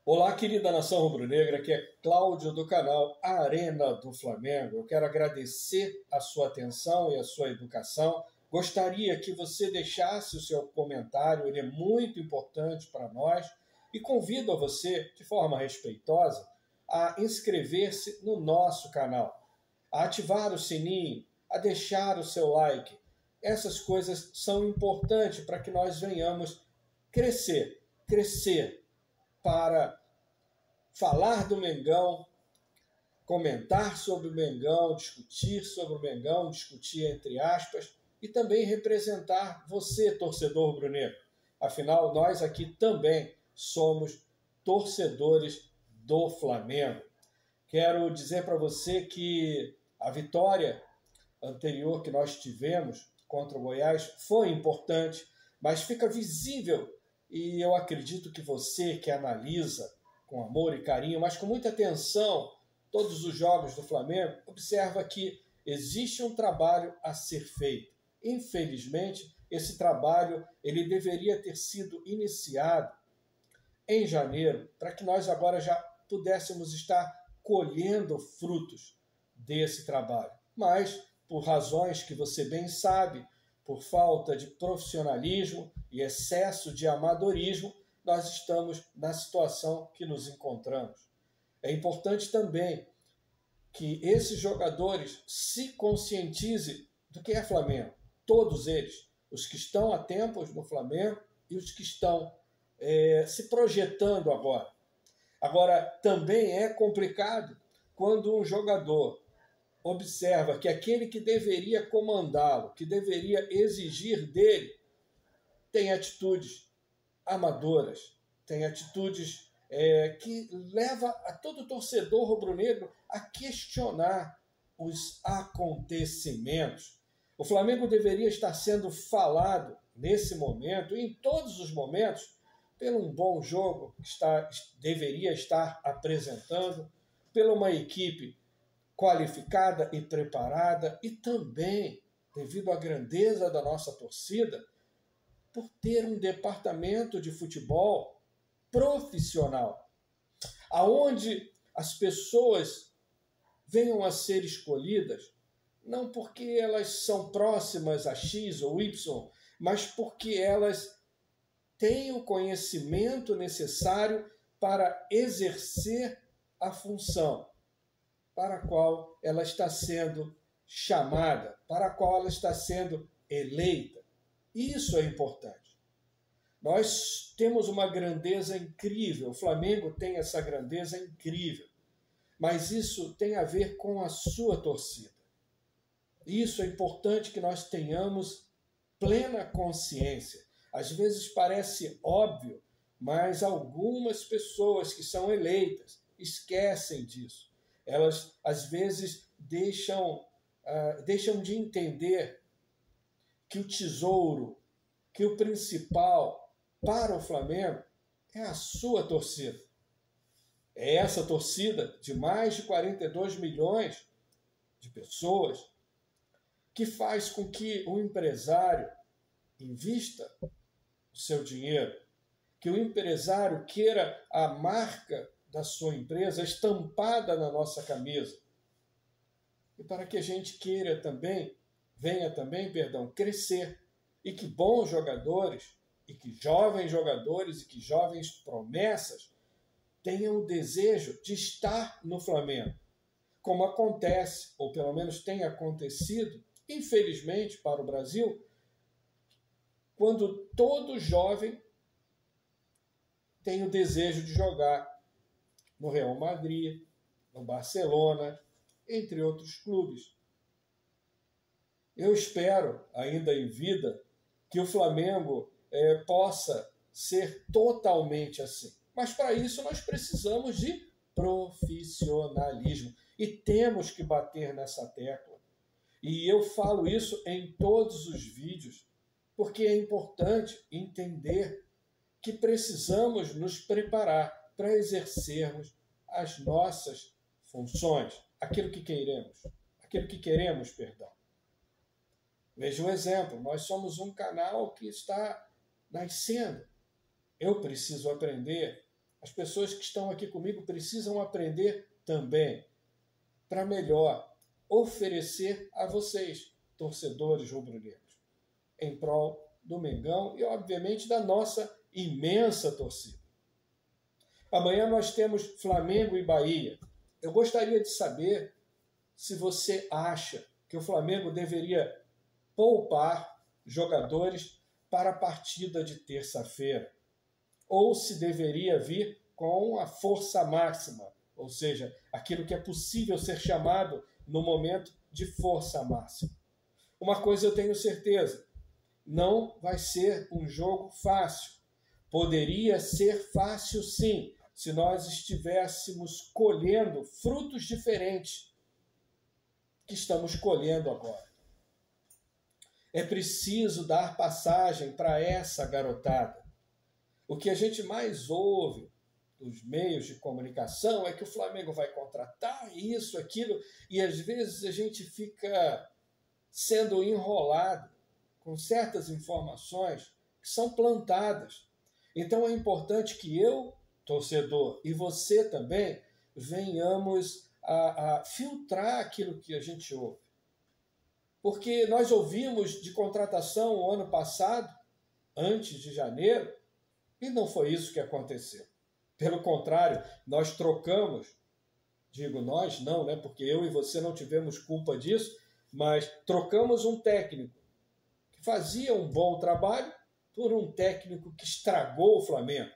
Olá, querida nação rubro-negra, aqui é Cláudio do canal Arena do Flamengo. Eu quero agradecer a sua atenção e a sua educação. Gostaria que você deixasse o seu comentário, ele é muito importante para nós. E convido a você, de forma respeitosa, a inscrever-se no nosso canal, a ativar o sininho, a deixar o seu like. Essas coisas são importantes para que nós venhamos crescer para falar do Mengão, comentar sobre o Mengão, discutir entre aspas, e também representar você, torcedor rubro-negro. Afinal, nós aqui também somos torcedores do Flamengo. Quero dizer para você que a vitória anterior que nós tivemos contra o Goiás foi importante, mas fica visível, e eu acredito que você que analisa com amor e carinho, mas com muita atenção, todos os jogos do Flamengo, observa que existe um trabalho a ser feito. Infelizmente, esse trabalho ele deveria ter sido iniciado em janeiro, para que nós agora já pudéssemos estar colhendo frutos desse trabalho. Mas, por razões que você bem sabe, por falta de profissionalismo e excesso de amadorismo, nós estamos na situação que nos encontramos. É importante também que esses jogadores se conscientizem do que é Flamengo. Todos eles, os que estão há tempos no Flamengo e os que estão se projetando agora. Agora, também é complicado quando um jogador observa que aquele que deveria comandá-lo, que deveria exigir dele, tem atitudes amadoras, tem atitudes que leva a todo torcedor rubro-negro a questionar os acontecimentos. O Flamengo deveria estar sendo falado nesse momento, e em todos os momentos, pelo um bom jogo que deveria estar apresentando, pela uma equipe qualificada e preparada, e também, devido à grandeza da nossa torcida, por ter um departamento de futebol profissional, aonde as pessoas venham a ser escolhidas, não porque elas são próximas a X ou Y, mas porque elas têm o conhecimento necessário para exercer a função para a qual ela está sendo chamada, para a qual ela está sendo eleita. Isso é importante. Nós temos uma grandeza incrível, o Flamengo tem essa grandeza incrível, mas isso tem a ver com a sua torcida. Isso é importante que nós tenhamos plena consciência. Às vezes parece óbvio, mas algumas pessoas que são eleitas esquecem disso. Elas, às vezes, deixam de entender que o tesouro, que o principal para o Flamengo é a sua torcida. É essa torcida de mais de 42 milhões de pessoas que faz com que o empresário invista o seu dinheiro, que o empresário queira a marca da sua empresa estampada na nossa camisa. E para que a gente venha também, crescer, e que bons jogadores, e que jovens promessas tenham o desejo de estar no Flamengo, como acontece, ou pelo menos tem acontecido, infelizmente para o Brasil, quando todo jovem tem o desejo de jogar no Real Madrid, no Barcelona, entre outros clubes. Eu espero, ainda em vida, que o Flamengo possa ser totalmente assim. Mas para isso nós precisamos de profissionalismo. E temos que bater nessa tecla. E eu falo isso em todos os vídeos, porque é importante entender que precisamos nos preparar para exercermos as nossas funções, aquilo que queremos, perdão. Veja um exemplo, nós somos um canal que está nascendo. Eu preciso aprender As pessoas que estão aqui comigo precisam aprender também para melhor oferecer a vocês, torcedores rubro-negros, em prol do Mengão e, obviamente, da nossa imensa torcida. Amanhã nós temos Flamengo e Bahia. Eu gostaria de saber se você acha que o Flamengo deveria poupar jogadores para a partida de terça-feira, ou se deveria vir com a força máxima, ou seja, aquilo que é possível ser chamado no momento de força máxima. Uma coisa eu tenho certeza, não vai ser um jogo fácil. Poderia ser fácil sim, se nós estivéssemos colhendo frutos diferentes que estamos colhendo agora. É preciso dar passagem para essa garotada. O que a gente mais ouve dos meios de comunicação é que o Flamengo vai contratar isso, aquilo, e às vezes a gente fica sendo enrolado com certas informações que são plantadas. Então é importante que eu, torcedor, e você também, venhamos a filtrar aquilo que a gente ouve. Porque nós ouvimos de contratação o ano passado, antes de janeiro, e não foi isso que aconteceu. Pelo contrário, nós trocamos, digo nós não, né? Porque eu e você não tivemos culpa disso, mas trocamos um técnico que fazia um bom trabalho por um técnico que estragou o Flamengo.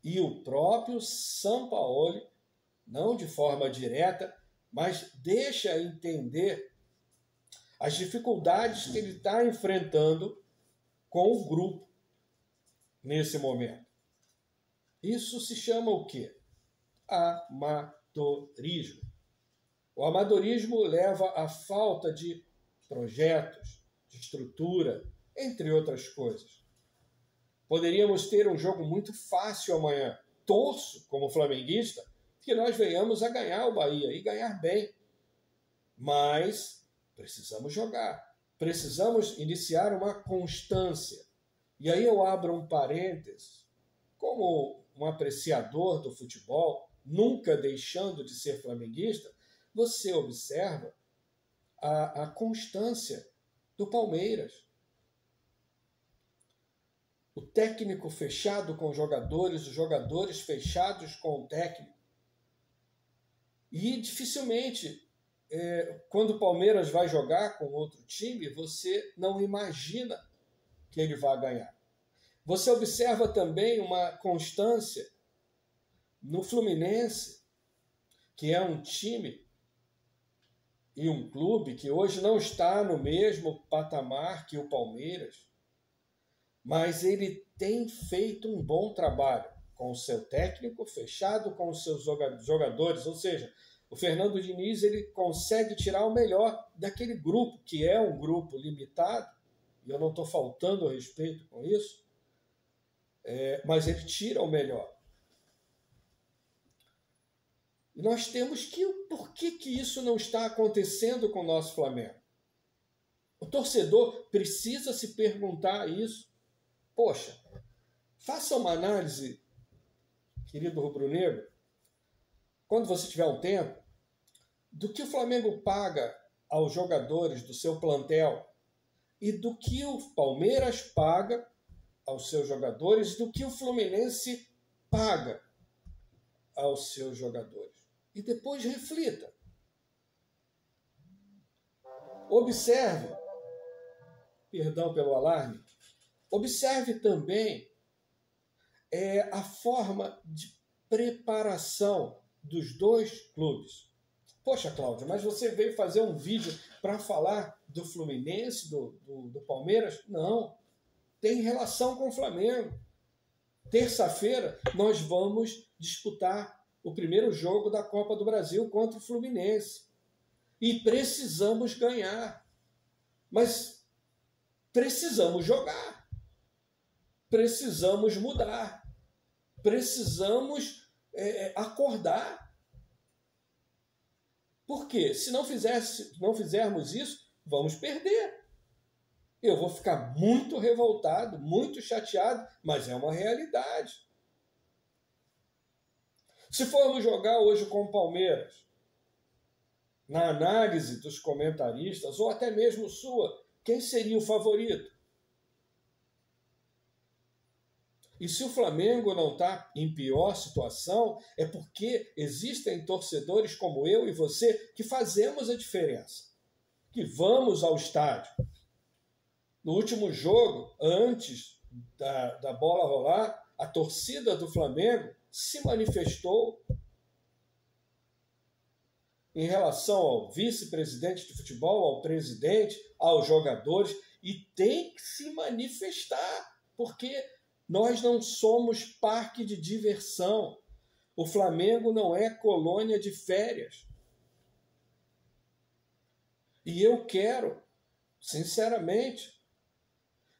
E o próprio Sampaoli, não de forma direta, mas deixa entender as dificuldades que ele está enfrentando com o grupo nesse momento. Isso se chama o quê? Amadorismo. O amadorismo leva à falta de projetos, de estrutura, entre outras coisas. Poderíamos ter um jogo muito fácil amanhã. Torço, como flamenguista, que nós venhamos a ganhar o Bahia e ganhar bem. Mas precisamos jogar. Precisamos iniciar uma constância. E aí eu abro um parênteses. Como um apreciador do futebol, nunca deixando de ser flamenguista, você observa a constância do Palmeiras. O técnico fechado com os jogadores fechados com o técnico. E dificilmente, quando o Palmeiras vai jogar com outro time, você não imagina que ele vai ganhar. Você observa também uma constância no Fluminense, que é um time e um clube que hoje não está no mesmo patamar que o Palmeiras, mas ele tem feito um bom trabalho com o seu técnico fechado com os seus jogadores, ou seja, o Fernando Diniz ele consegue tirar o melhor daquele grupo, que é um grupo limitado, e eu não estou faltando ao respeito com isso, mas ele tira o melhor. E nós temos que... Por que isso não está acontecendo com o nosso Flamengo? O torcedor precisa se perguntar isso. Poxa, faça uma análise, querido rubro-negro, quando você tiver um tempo, do que o Flamengo paga aos jogadores do seu plantel e do que o Palmeiras paga aos seus jogadores e do que o Fluminense paga aos seus jogadores. E depois reflita. Observe, perdão pelo alarme, observe também a forma de preparação dos dois clubes. Poxa, Cláudio, mas você veio fazer um vídeo para falar do Fluminense, do Palmeiras? Não, tem relação com o Flamengo. Terça-feira nós vamos disputar o primeiro jogo da Copa do Brasil contra o Fluminense. E precisamos ganhar. Mas precisamos jogar. Precisamos mudar. Precisamos acordar. Por quê? Se não fizermos isso, vamos perder. Eu vou ficar muito revoltado, muito chateado, mas é uma realidade. Se formos jogar hoje com o Palmeiras, na análise dos comentaristas, ou até mesmo sua, quem seria o favorito? E se o Flamengo não está em pior situação, é porque existem torcedores como eu e você que fazemos a diferença, que vamos ao estádio. No último jogo, antes da bola rolar, a torcida do Flamengo se manifestou em relação ao vice-presidente de futebol, ao presidente, aos jogadores, e tem que se manifestar, porque nós não somos parque de diversão. O Flamengo não é colônia de férias. E eu quero, sinceramente,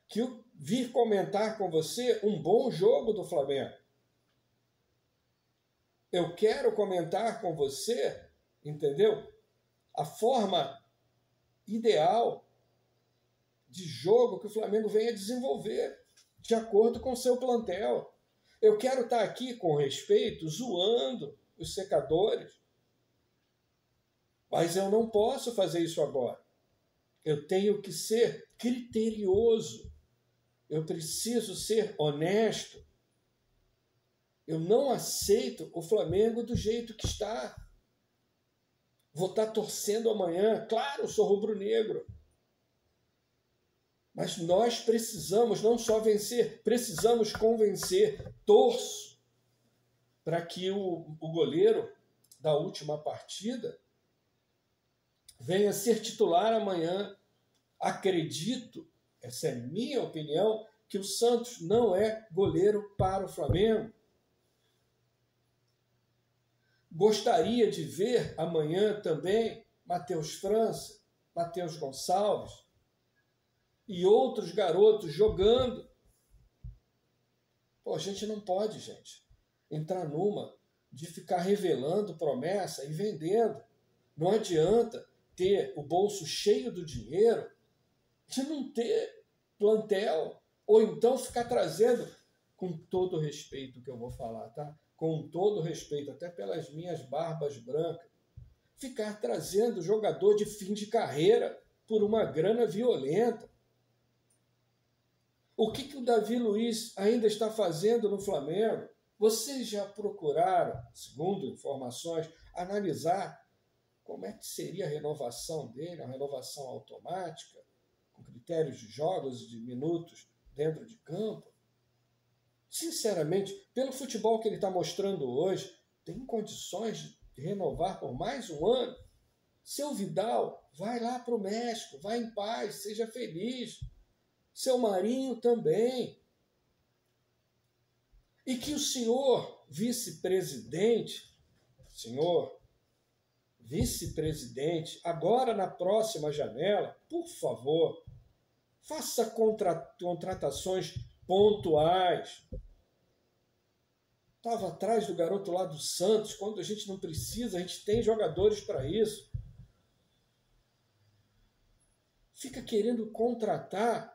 que eu vir comentar com você um bom jogo do Flamengo. Eu quero comentar com você, entendeu? A forma ideal de jogo que o Flamengo venha desenvolver, de acordo com o seu plantel. Eu quero estar aqui com respeito, zoando os secadores. Mas eu não posso fazer isso agora. Eu tenho que ser criterioso. Eu preciso ser honesto. Eu não aceito o Flamengo do jeito que está. Vou estar torcendo amanhã. Claro, eu sou rubro-negro. Mas nós precisamos não só vencer, precisamos convencer. Torço para que o goleiro da última partida venha ser titular amanhã. Acredito, essa é minha opinião, que o Santos não é goleiro para o Flamengo. Gostaria de ver amanhã também Matheus França, Matheus Gonçalves e outros garotos jogando. Pô, a gente não pode, gente, entrar numa de ficar revelando promessa e vendendo. Não adianta ter o bolso cheio do dinheiro de não ter plantel, ou então ficar trazendo, com todo respeito que eu vou falar, tá? Com todo respeito, até pelas minhas barbas brancas, ficar trazendo jogador de fim de carreira por uma grana violenta. O que o Davi Luiz ainda está fazendo no Flamengo? Vocês já procuraram, segundo informações, analisar como é que seria a renovação dele, a renovação automática, com critérios de jogos e de minutos dentro de campo? Sinceramente, pelo futebol que ele está mostrando hoje, tem condições de renovar por mais um ano? Seu Vidal, vai lá para o México, vai em paz, seja feliz. Seu Marinho também. E que o senhor vice-presidente, agora na próxima janela, por favor, faça contratações pontuais. Estava atrás do garoto lá do Santos, quando a gente não precisa, a gente tem jogadores para isso. Fica querendo contratar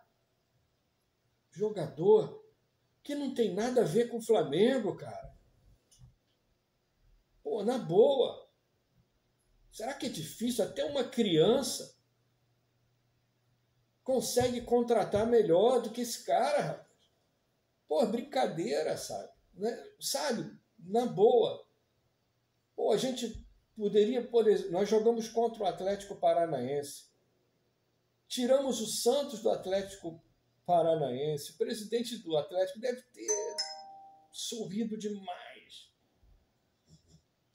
jogador que não tem nada a ver com o Flamengo, cara. Pô, na boa. Será que é difícil? Até uma criança consegue contratar melhor do que esse cara, rapaz. Pô, brincadeira, sabe? Sabe? Na boa. Pô, a gente poderia, por exemplo, nós jogamos contra o Atlético Paranaense. Tiramos o Santos do Atlético Paranaense. O presidente do Atlético deve ter sorrido demais.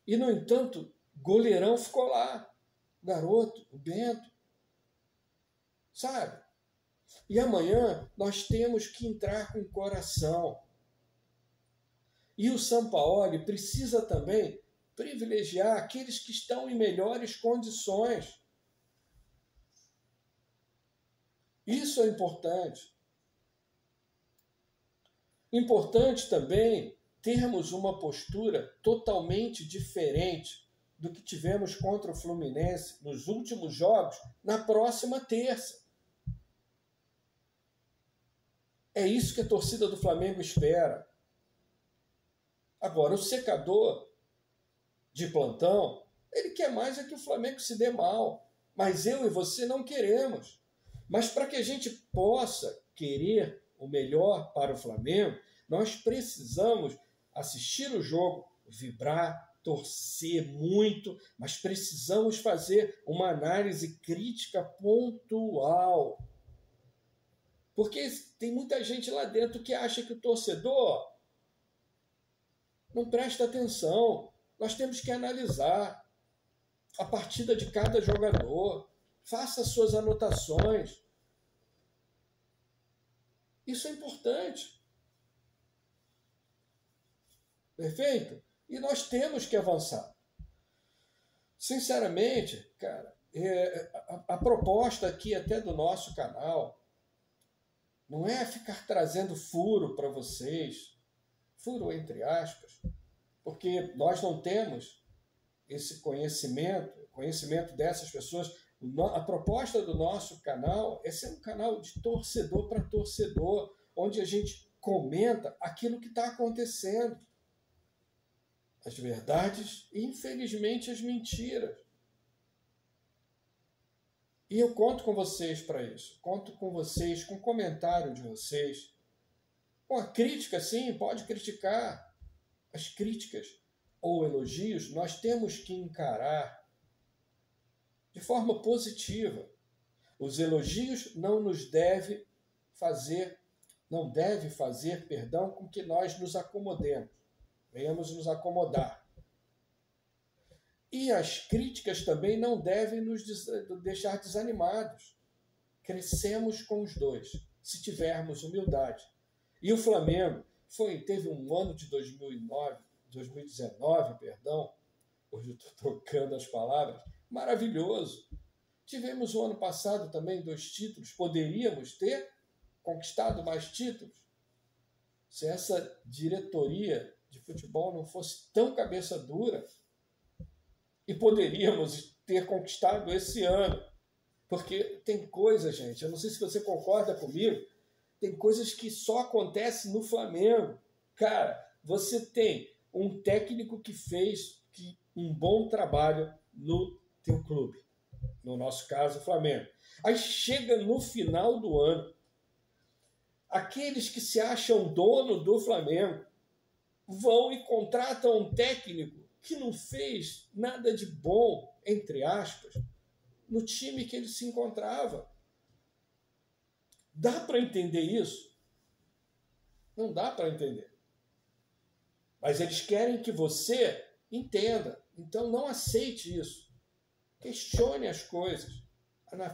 E, no entanto, goleirão ficou lá. O garoto, o Bento. Sabe? E amanhã nós temos que entrar com o coração. E o Sampaoli precisa também privilegiar aqueles que estão em melhores condições. Isso é importante. Importante também termos uma postura totalmente diferente do que tivemos contra o Fluminense nos últimos jogos, na próxima terça. É isso que a torcida do Flamengo espera. Agora, o secador de plantão, ele quer mais é que o Flamengo se dê mal. Mas eu e você não queremos. Mas para que a gente possa querer o melhor para o Flamengo, nós precisamos assistir o jogo, vibrar, torcer muito, mas precisamos fazer uma análise crítica pontual. Porque tem muita gente lá dentro que acha que o torcedor não presta atenção. Nós temos que analisar a partida de cada jogador. Faça suas anotações. Isso é importante. Perfeito? E nós temos que avançar. Sinceramente, cara, a proposta aqui até do nosso canal não é ficar trazendo furo para vocês, furo entre aspas, porque nós não temos esse conhecimento dessas pessoas. A proposta do nosso canal é ser um canal de torcedor para torcedor, onde a gente comenta aquilo que está acontecendo. As verdades e, infelizmente, as mentiras. E eu conto com vocês para isso. Conto com vocês, com o comentário de vocês. Com a crítica, sim, pode criticar. As críticas ou elogios nós temos que encarar de forma positiva. Os elogios não deve fazer com que nós nos acomodemos. Venhamos nos acomodar. E as críticas também não devem nos deixar desanimados. Crescemos com os dois, se tivermos humildade. E o Flamengo teve um ano de 2019, hoje eu estou trocando as palavras, maravilhoso. Tivemos o ano passado também 2 títulos, poderíamos ter conquistado mais títulos. Se essa diretoria de futebol não fosse tão cabeça dura, e poderíamos ter conquistado esse ano. Porque tem coisas, gente, eu não sei se você concorda comigo, tem coisas que só acontecem no Flamengo. Cara, você tem um técnico que fez um bom trabalho no teu clube. No nosso caso, o Flamengo. Aí chega no final do ano, aqueles que se acham dono do Flamengo vão e contratam um técnico que não fez nada de bom, entre aspas, no time que ele se encontrava. Dá para entender isso? Não dá para entender. Mas eles querem que você entenda. Então não aceite isso. Questione as coisas.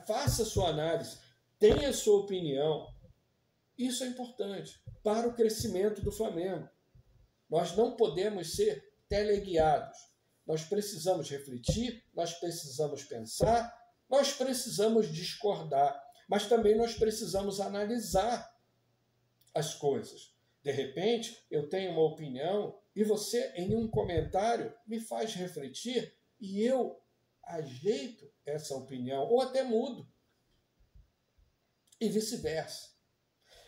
Faça a sua análise. Tenha a sua opinião. Isso é importante para o crescimento do Flamengo. Nós não podemos ser teleguiados. Nós precisamos refletir, nós precisamos pensar, nós precisamos discordar, mas também nós precisamos analisar as coisas. De repente, eu tenho uma opinião e você, em um comentário, me faz refletir e eu ajeito essa opinião, ou até mudo. E vice-versa.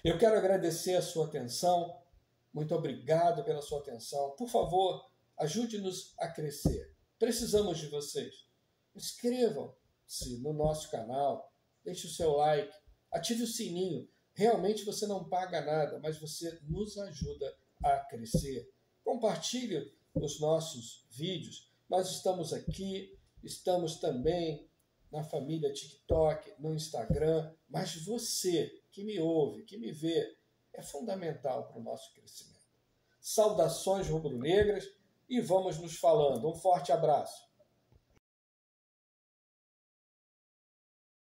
Eu quero agradecer a sua atenção. Muito obrigado pela sua atenção. Por favor, ajude-nos a crescer. Precisamos de vocês. Inscrevam-se no nosso canal, deixe o seu like, ative o sininho. Realmente você não paga nada, mas você nos ajuda a crescer. Compartilhe os nossos vídeos. Nós estamos aqui, estamos também na família TikTok, no Instagram, mas você que me ouve, que me vê, é fundamental para o nosso crescimento. Saudações rubro-negras e vamos nos falando. Um forte abraço.